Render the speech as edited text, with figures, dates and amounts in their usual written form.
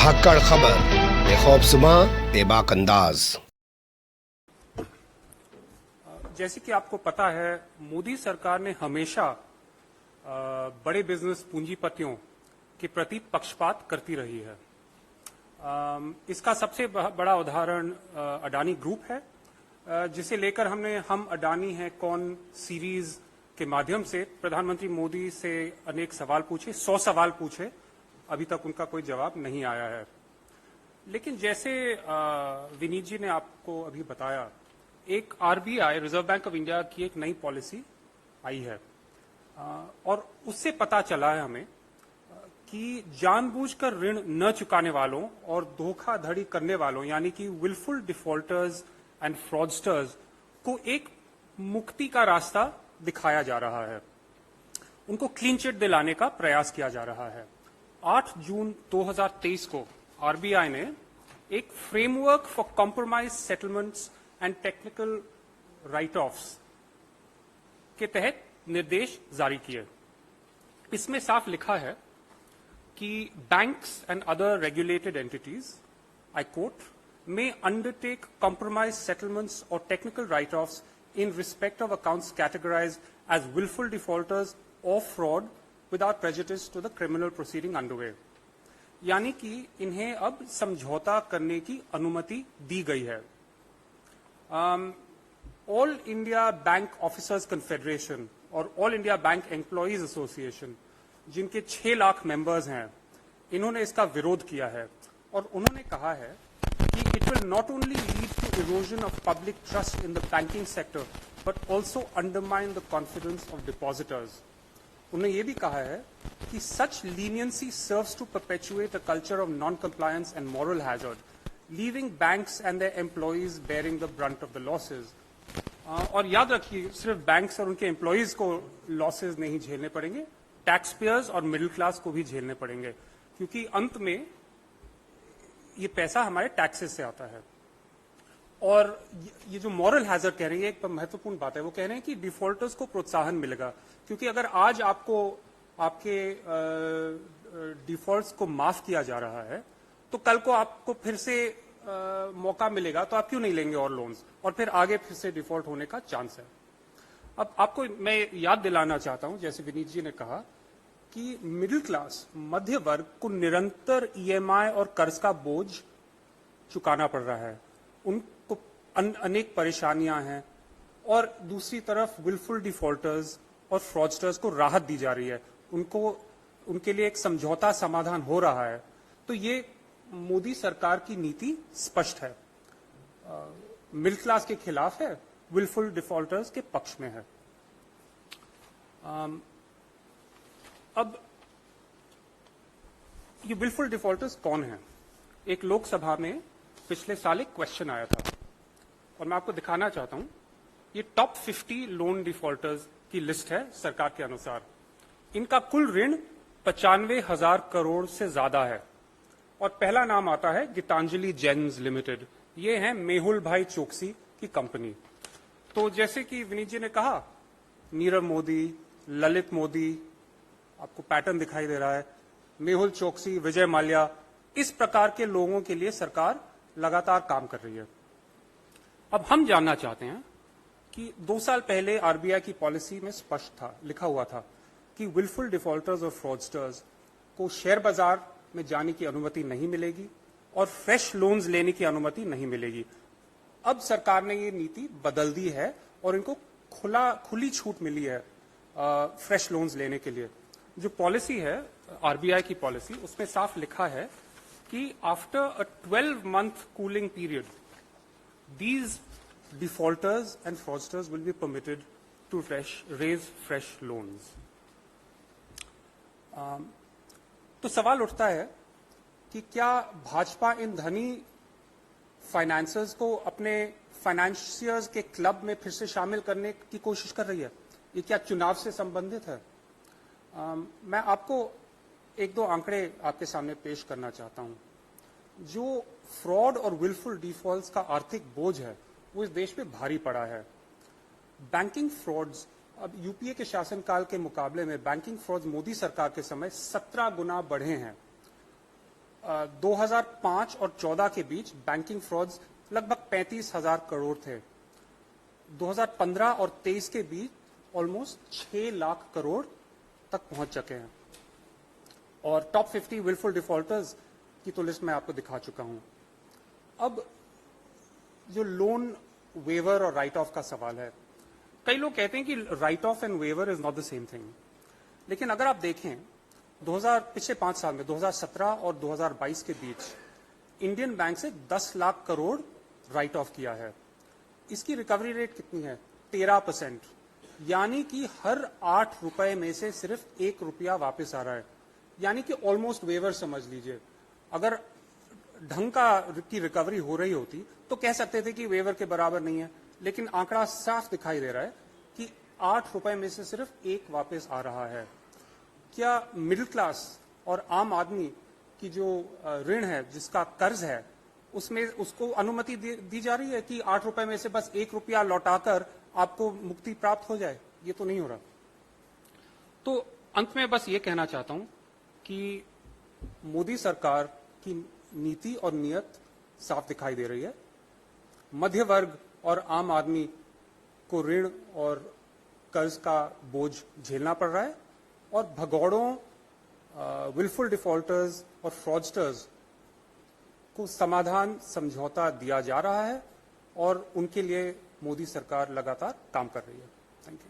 धाकड़ खबर बेखौफजुमा बेबाक अंदाज। जैसे कि आपको पता है, मोदी सरकार ने हमेशा बड़े बिजनेस पूंजीपतियों के प्रति पक्षपात करती रही है। इसका सबसे बड़ा उदाहरण अडानी ग्रुप है, जिसे लेकर हम अडानी है कौन सीरीज के माध्यम से प्रधानमंत्री मोदी से अनेक सवाल पूछे, 100 सवाल पूछे, अभी तक उनका कोई जवाब नहीं आया है। लेकिन जैसे विनीत जी ने आपको अभी बताया, एक RBI, reserve bank of India की एक नई पॉलिसी आई है और उससे पता चला है हमें कि जानबूझकर ऋण न चुकाने वालों और धोखाधड़ी करने वालों यानी कि विलफुल डिफॉल्टर्स एंड फ्रॉडस्टर्स को एक मुक्ति का रास्ता दिखाया जा रहा है। उनको क्लीन चिट दिलाने का प्रयास किया जा रहा है। 8 जून 2023 को आरबीआई ने एक framework for compromise settlements and technical right offs के तहत निर्देश जारी किए। इसमें साफ लिखा है कि banks and other regulated entities, I quote, may undertake compromise settlements or technical write-offs in respect of accounts categorized as willful defaulters or fraud without prejudice to the criminal proceeding underway। यानी कि इन्हें अब समझौता करने की अनुमति दी गई है। All India bank officers confederation और all India bank employees association, जिनके 6 लाख मेंबर्स हैं, इन्होंने इसका विरोध किया है और उन्होंने कहा है कि it will not only lead to erosion of public trust in the banking sector but also undermine the confidence of depositors। उन्होंने ये भी कहा है कि such leniency serves to perpetuate a culture of non-compliance and moral hazard, leaving banks and their employees bearing the brunt of the losses। और याद रखिए, सिर्फ बैंक्स और उनके एम्प्लॉइज को लॉसेज नहीं झेलने पड़ेंगे, टैक्स पेयर्स और मिडिल क्लास को भी झेलने पड़ेंगे, क्योंकि अंत में ये पैसा हमारे टैक्सेस से आता है। और ये जो मॉरल हैजर्ड कह रही है, एक महत्वपूर्ण बात है। वो कह रहे हैं कि डिफॉल्टर्स को प्रोत्साहन मिलेगा, क्योंकि अगर आज आपको आपके डिफॉल्ट्स को माफ किया जा रहा है तो कल को आपको फिर से मौका मिलेगा, तो आप क्यों नहीं लेंगे और लोन्स, और फिर आगे फिर से डिफॉल्ट होने का चांस है। अब आपको मैं याद दिलाना चाहता हूं, जैसे विनीत जी ने कहा कि मिडिल क्लास, मध्य वर्ग को निरंतर ईएमआई और कर्ज का बोझ चुकाना पड़ रहा है। उनको अनेक परेशानियां हैं और दूसरी तरफ विलफुल डिफॉल्टर्स और फ्रॉडस्टर्स को राहत दी जा रही है। उनके लिए एक समझौता समाधान हो रहा है। तो ये मोदी सरकार की नीति स्पष्ट है, मिडिल क्लास के खिलाफ है, विलफुल डिफॉल्टर्स के पक्ष में है। अब ये विलफुल डिफॉल्टर्स कौन हैं? एक लोकसभा में पिछले साल एक क्वेश्चन आया था और मैं आपको दिखाना चाहता हूं। ये टॉप 50 लोन डिफॉल्टर्स की लिस्ट है सरकार के अनुसार। इनका कुल ऋण 95,000 करोड़ से ज्यादा है और पहला नाम आता है गीतांजलि जेन्स लिमिटेड। ये है मेहुल भाई चोकसी की कंपनी। तो जैसे कि विनीत जी ने कहा, नीरव मोदी, ललित मोदी, आपको पैटर्न दिखाई दे रहा है, मेहुल चोकसी, विजय माल्या, इस प्रकार के लोगों के लिए सरकार लगातार काम कर रही है। अब हम जानना चाहते हैं कि 2 साल पहले आरबीआई की पॉलिसी में स्पष्ट था, लिखा हुआ था कि विलफुल डिफॉल्टर्स और फ्रॉडस्टर्स को शेयर बाजार में जाने की अनुमति नहीं मिलेगी और फ्रेश लोन्स लेने की अनुमति नहीं मिलेगी। अब सरकार ने ये नीति बदल दी है और इनको खुली छूट मिली है फ्रेश लोन्स लेने के लिए। जो पॉलिसी है आरबीआई की पॉलिसी, उसमें साफ लिखा है कि after a 12-month cooling period these defaulters and fraudsters will be permitted to raise fresh loans. तो सवाल उठता है कि क्या भाजपा इन धनी फाइनेंसर्स को अपने फाइनेंशियर्स के क्लब में फिर से शामिल करने की कोशिश कर रही है? ये क्या चुनाव से संबंधित है? मैं आपको 1-2 आंकड़े आपके सामने पेश करना चाहता हूं। जो फ्रॉड और विलफुल डिफॉल्ट्स का आर्थिक बोझ है, वो इस देश पे भारी पड़ा है। बैंकिंग फ्रॉड्स अब यूपीए के शासनकाल के मुकाबले में बैंकिंग फ्रॉड्स मोदी सरकार के समय 17 गुना बढ़े हैं। 2005 और 14 के बीच बैंकिंग फ्रॉड्स लगभग 35,000 करोड़ थे। 2015 और 23 के बीच ऑलमोस्ट 6 लाख करोड़ तक पहुंच चुके हैं। और टॉप 50 विलफुल डिफॉल्टर्स की तो लिस्ट मैं आपको दिखा चुका हूं। अब जो लोन वेवर और राइट ऑफ का सवाल है, कई लोग कहते हैं कि write off and waiver is not the same thing, लेकिन अगर आप देखें पिछले 5 साल में 2017 और 2022 के बीच इंडियन बैंक से 10 लाख करोड़ राइट ऑफ किया है। इसकी रिकवरी रेट कितनी है? 13%, यानी कि हर 8 रुपए में से सिर्फ 1 रुपया वापस आ रहा है, यानी कि ऑलमोस्ट वेवर समझ लीजिए। अगर ढंग की रिकवरी हो रही होती तो कह सकते थे कि वेवर के बराबर नहीं है, लेकिन आंकड़ा साफ दिखाई दे रहा है कि 8 रुपए में से सिर्फ 1 वापस आ रहा है। क्या मिडिल क्लास और आम आदमी की जो ऋण है, जिसका कर्ज है, उसमें उसको अनुमति दी जा रही है कि 8 रुपए में से बस 1 रुपया लौटाकर आपको मुक्ति प्राप्त हो जाए? ये तो नहीं हो रहा। तो अंत में बस ये कहना चाहता हूं कि मोदी सरकार की नीति और नियत साफ दिखाई दे रही है। मध्य वर्ग और आम आदमी को ऋण और कर्ज का बोझ झेलना पड़ रहा है, और भगौड़ों, विलफुल डिफॉल्टर्स और फ्रॉडस्टर्स को समाधान समझौता दिया जा रहा है, और उनके लिए मोदी सरकार लगातार काम कर रही है। Thank you.